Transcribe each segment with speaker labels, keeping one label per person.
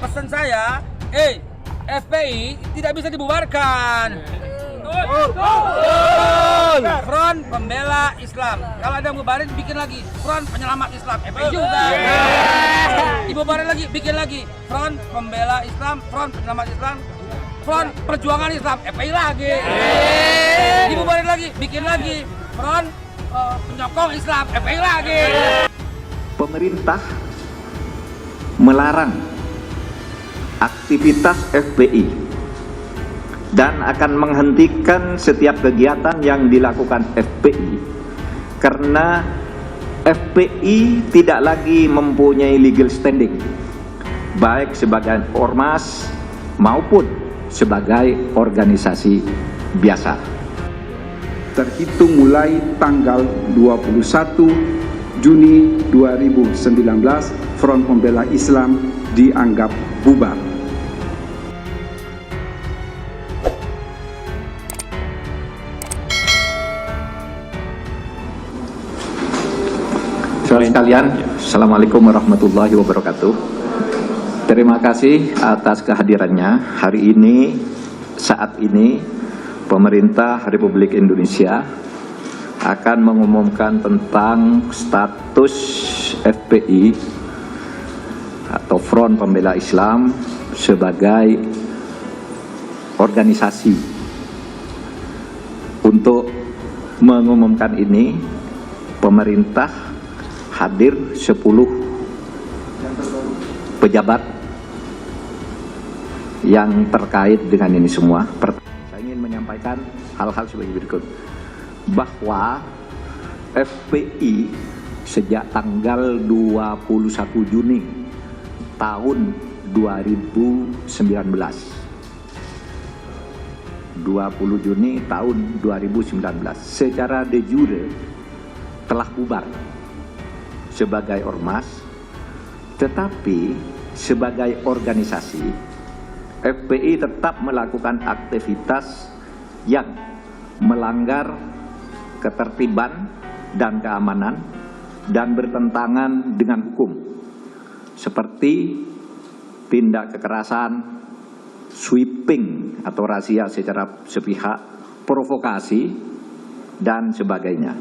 Speaker 1: pesan saya, FPI tidak bisa dibubarkan. Front Pembela Islam. Kalau ada yang bubarin, bikin lagi Front Penyelamat Islam. FPI juga. Dibubarin lagi, bikin lagi Front Pembela Islam, Front Penyelamat Islam, Front Perjuangan Islam. FPI lagi. Dibubarin lagi, bikin lagi Front Penyokong Islam. FPI lagi.
Speaker 2: Pemerintah melarang aktivitas FPI dan akan menghentikan setiap kegiatan yang dilakukan FPI karena FPI tidak lagi mempunyai legal standing baik sebagai ormas maupun sebagai organisasi biasa.
Speaker 3: Terhitung mulai tanggal 21 Juni 2019, Front Pembela Islam dianggap bubar.
Speaker 2: Saudara sekalian, Assalamualaikum warahmatullahi wabarakatuh. Terima kasih atas kehadirannya. Hari ini, saat ini, pemerintah Republik Indonesia akan mengumumkan tentang status FPI atau Front Pembela Islam sebagai organisasi. Untuk mengumumkan ini, pemerintah hadir 10 pejabat yang terkait dengan ini semua. Saya ingin menyampaikan hal-hal sebagai berikut. Bahwa FPI sejak tanggal 21 Juni tahun 2019 secara de jure telah bubar sebagai ormas, tetapi sebagai organisasi FPI tetap melakukan aktivitas yang melanggar ketertiban dan keamanan dan bertentangan dengan hukum, seperti tindak kekerasan, sweeping atau razia secara sepihak, provokasi, dan sebagainya.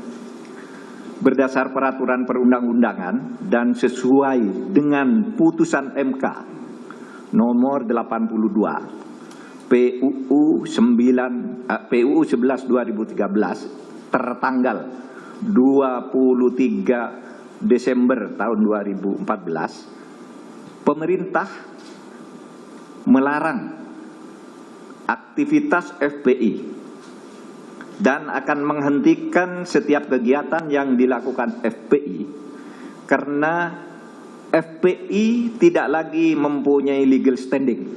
Speaker 2: Berdasar peraturan perundang-undangan dan sesuai dengan putusan MK nomor 82 PUU 11/2013 tertanggal 23 Desember tahun 2014, pemerintah melarang aktivitas FPI dan akan menghentikan setiap kegiatan yang dilakukan FPI karena FPI tidak lagi mempunyai legal standing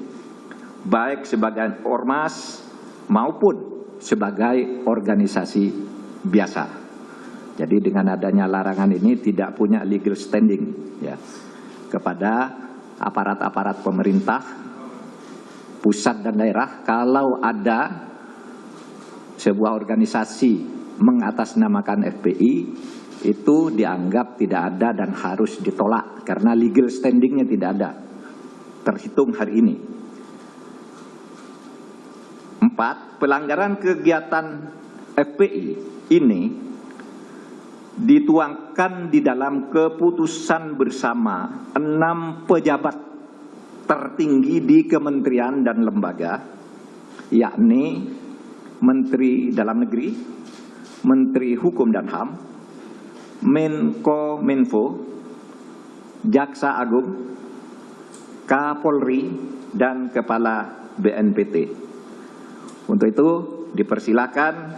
Speaker 2: baik sebagai ormas maupun sebagai organisasi biasa. Jadi dengan adanya larangan ini tidak punya legal standing ya kepada aparat-aparat pemerintah pusat dan daerah. Kalau ada sebuah organisasi mengatasnamakan FPI, itu dianggap tidak ada dan harus ditolak karena legal standingnya tidak ada terhitung hari ini. 4. Pelanggaran kegiatan FPI ini dituangkan di dalam keputusan bersama 6 pejabat tertinggi di kementerian dan lembaga, yakni Menteri Dalam Negeri, Menteri Hukum dan HAM, Menko-Minfo, Jaksa Agung, Kapolri, dan Kepala BNPT. Untuk itu dipersilakan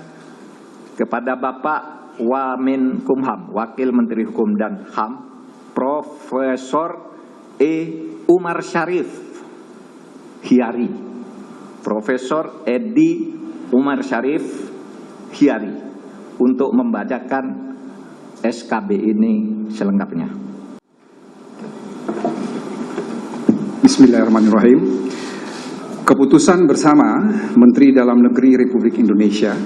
Speaker 2: kepada Bapak Wamenkumham, Wakil Menteri Hukum dan HAM, Profesor Umar Syarif Hiyari, Profesor Edi Umar Syarif Hiyari, untuk membacakan SKB ini selengkapnya.
Speaker 3: Bismillahirrahmanirrahim. Keputusan bersama Menteri Dalam Negeri Republik Indonesia,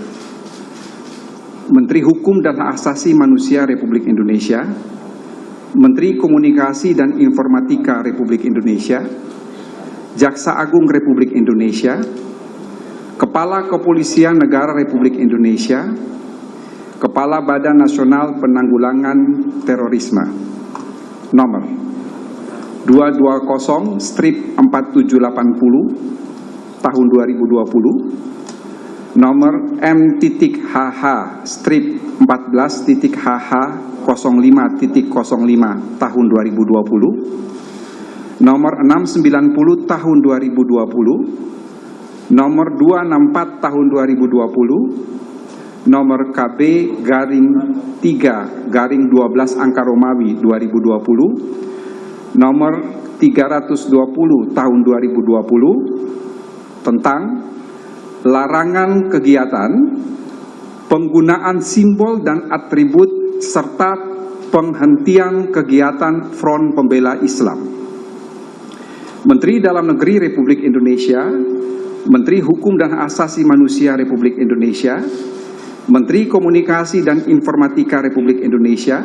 Speaker 3: Menteri Hukum dan Hak Asasi Manusia Republik Indonesia, Menteri Komunikasi dan Informatika Republik Indonesia, Jaksa Agung Republik Indonesia, Kepala Kepolisian Negara Republik Indonesia, Kepala Badan Nasional Penanggulangan Terorisme, nomor 220/4780 tahun 2020, nomor M.14.HH/05.05 tahun 2020, nomor 690 tahun 2020, nomor 264 tahun 2020, nomor KB-3/12 angka Romawi 2020, nomor 320 tahun 2020 tentang larangan kegiatan, penggunaan simbol dan atribut serta penghentian kegiatan Front Pembela Islam. Menteri Dalam Negeri Republik Indonesia, Menteri Hukum dan Asasi Manusia Republik Indonesia, Menteri Komunikasi dan Informatika Republik Indonesia,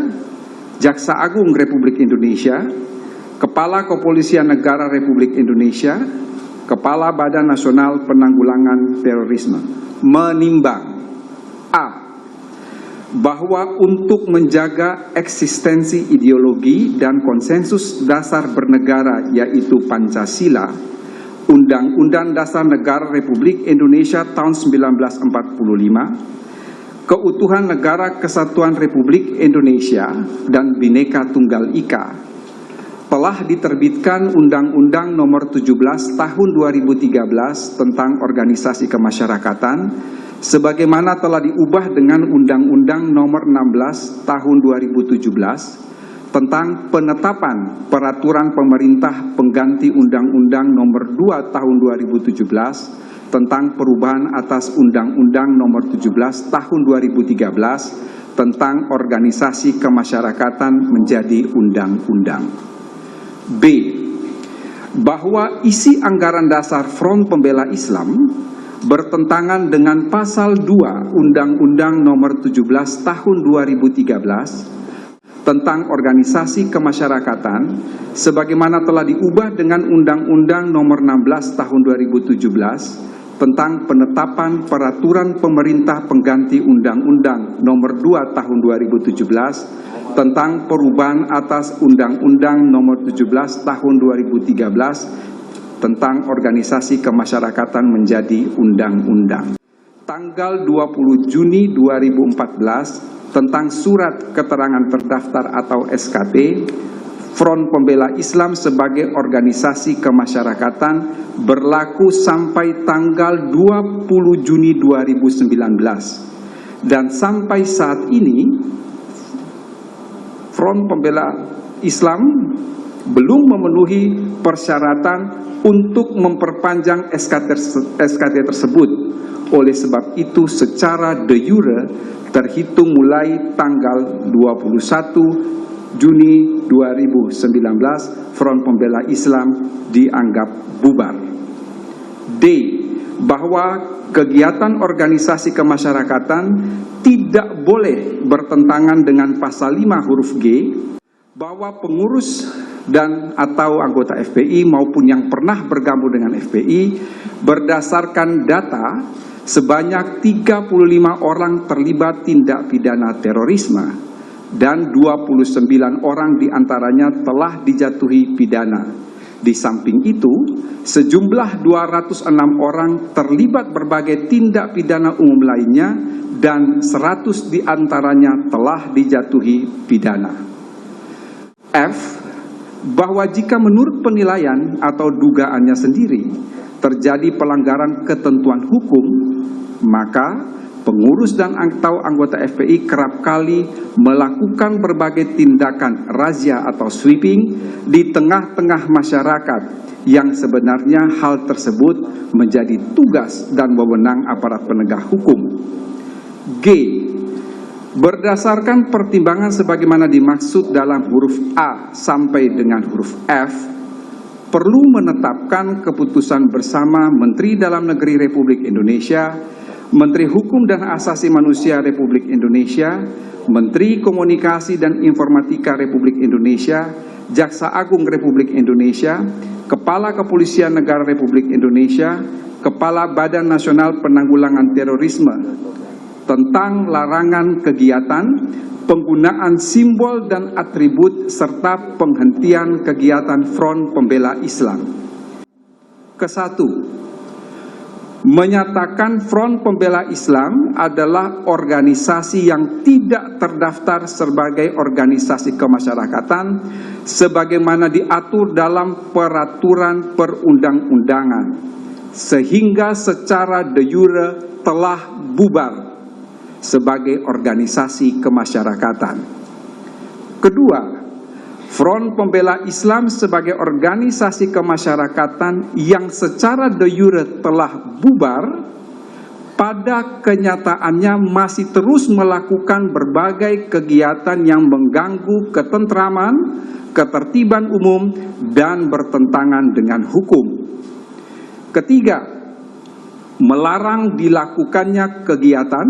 Speaker 3: Jaksa Agung Republik Indonesia, Kepala Kepolisian Negara Republik Indonesia, Kepala Badan Nasional Penanggulangan Terorisme menimbang A. Bahwa untuk menjaga eksistensi ideologi dan konsensus dasar bernegara yaitu Pancasila, Undang-Undang Dasar Negara Republik Indonesia tahun 1945, keutuhan Negara Kesatuan Republik Indonesia dan Bhinneka Tunggal Ika, telah diterbitkan Undang-Undang Nomor 17 Tahun 2013 tentang Organisasi Kemasyarakatan, sebagaimana telah diubah dengan Undang-Undang Nomor 16 Tahun 2017 tentang penetapan peraturan pemerintah pengganti Undang-Undang Nomor 2 Tahun 2017 tentang perubahan atas Undang-Undang Nomor 17 Tahun 2013 tentang Organisasi Kemasyarakatan menjadi undang-undang. B. Bahwa isi anggaran dasar Front Pembela Islam bertentangan dengan pasal 2 Undang-Undang Nomor 17 Tahun 2013 tentang Organisasi Kemasyarakatan sebagaimana telah diubah dengan Undang-Undang Nomor 16 Tahun 2017 tentang penetapan peraturan pemerintah pengganti Undang-Undang Nomor 2 Tahun 2017 tentang perubahan atas Undang-Undang Nomor 17 Tahun 2013 tentang Organisasi Kemasyarakatan menjadi undang-undang. Tanggal 20 Juni 2014 tentang Surat Keterangan Terdaftar atau SKT Front Pembela Islam sebagai organisasi kemasyarakatan berlaku sampai tanggal 20 Juni 2019 dan sampai saat ini Front Pembela Islam belum memenuhi persyaratan untuk memperpanjang SKT tersebut. Oleh sebab itu secara de jure terhitung mulai tanggal 21 Juni 2019 Front Pembela Islam dianggap bubar. D. Bahwa kegiatan organisasi kemasyarakatan tidak boleh bertentangan dengan pasal 5 huruf G, bahwa pengurus dan atau anggota FPI maupun yang pernah bergabung dengan FPI berdasarkan data sebanyak 35 orang terlibat tindak pidana terorisme dan 29 orang diantaranya telah dijatuhi pidana. Di samping itu, sejumlah 206 orang terlibat berbagai tindak pidana umum lainnya dan 100 diantaranya telah dijatuhi pidana. F. Bahwa jika menurut penilaian atau dugaannya sendiri terjadi pelanggaran ketentuan hukum, maka pengurus dan atau anggota FPI kerap kali melakukan berbagai tindakan razia atau sweeping di tengah-tengah masyarakat yang sebenarnya hal tersebut menjadi tugas dan wewenang aparat penegak hukum. G. Berdasarkan pertimbangan sebagaimana dimaksud dalam huruf A sampai dengan huruf F, perlu menetapkan keputusan bersama Menteri Dalam Negeri Republik Indonesia Menteri Hukum dan Asasi Manusia Republik Indonesia, Menteri Komunikasi dan Informatika Republik Indonesia, Jaksa Agung Republik Indonesia, Kepala Kepolisian Negara Republik Indonesia, Kepala Badan Nasional Penanggulangan Terorisme tentang larangan kegiatan, penggunaan simbol dan atribut serta penghentian kegiatan Front Pembela Islam. Kesatu, menyatakan Front Pembela Islam adalah organisasi yang tidak terdaftar sebagai organisasi kemasyarakatan sebagaimana diatur dalam peraturan perundang-undangan, sehingga secara de jure telah bubar sebagai organisasi kemasyarakatan. Kedua, Front Pembela Islam sebagai organisasi kemasyarakatan yang secara de jure telah bubar, pada kenyataannya masih terus melakukan berbagai kegiatan yang mengganggu ketentraman, ketertiban umum, dan bertentangan dengan hukum. Ketiga, melarang dilakukannya kegiatan,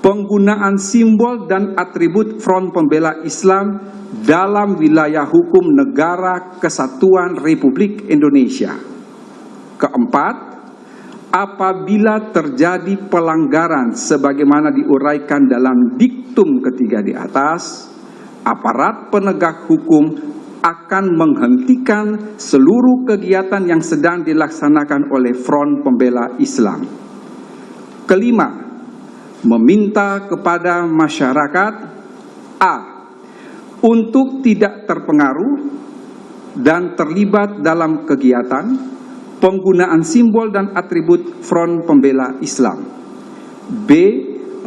Speaker 3: penggunaan simbol dan atribut Front Pembela Islam dalam wilayah hukum Negara Kesatuan Republik Indonesia. Keempat, apabila terjadi pelanggaran sebagaimana diuraikan dalam diktum ketiga di atas, aparat penegak hukum akan menghentikan seluruh kegiatan yang sedang dilaksanakan oleh Front Pembela Islam. Kelima, meminta kepada masyarakat A. untuk tidak terpengaruh dan terlibat dalam kegiatan penggunaan simbol dan atribut Front Pembela Islam. B.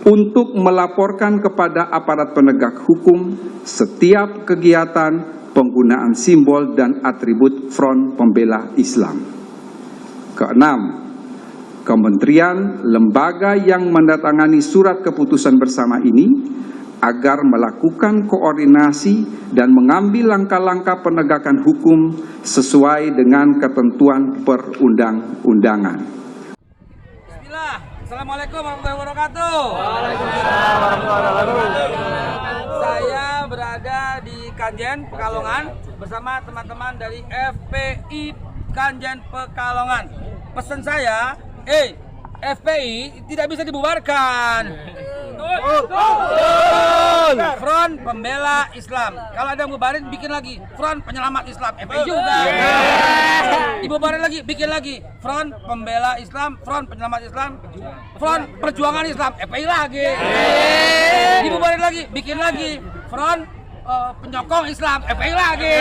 Speaker 3: untuk melaporkan kepada aparat penegak hukum setiap kegiatan penggunaan simbol dan atribut Front Pembela Islam. Keenam, kementerian, lembaga yang mendatangani surat keputusan bersama ini agar melakukan koordinasi dan mengambil langkah-langkah penegakan hukum sesuai dengan ketentuan perundang-undangan.
Speaker 1: Bismillah. Assalamualaikum warahmatullahi wabarakatuh. Saya berada di Kanjen Pekalongan bersama teman-teman dari FPI Kanjen Pekalongan. Pesan saya, FPI tidak bisa dibubarkan. Front Pembela Islam. Kalau ada yang bubarin, bikin lagi Front Penyelamat Islam. FPI juga. Dibubarin lagi, bikin lagi Front Pembela Islam, Front Penyelamat Islam, Front Perjuangan Islam. FPI lagi. Dibubarin lagi, bikin lagi Front Penyokong Islam. FPI lagi.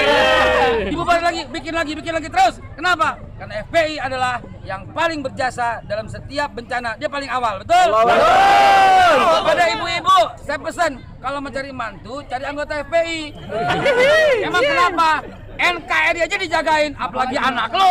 Speaker 1: Dibubarin lagi, bikin lagi terus. Kenapa? Karena FPI adalah yang paling berjasa dalam setiap bencana. Dia paling awal, betul? Pada ibu-ibu, saya pesan kalau mencari mantu, cari anggota FPI. Emang kenapa? NKRI aja dijagain, apalagi anak lo.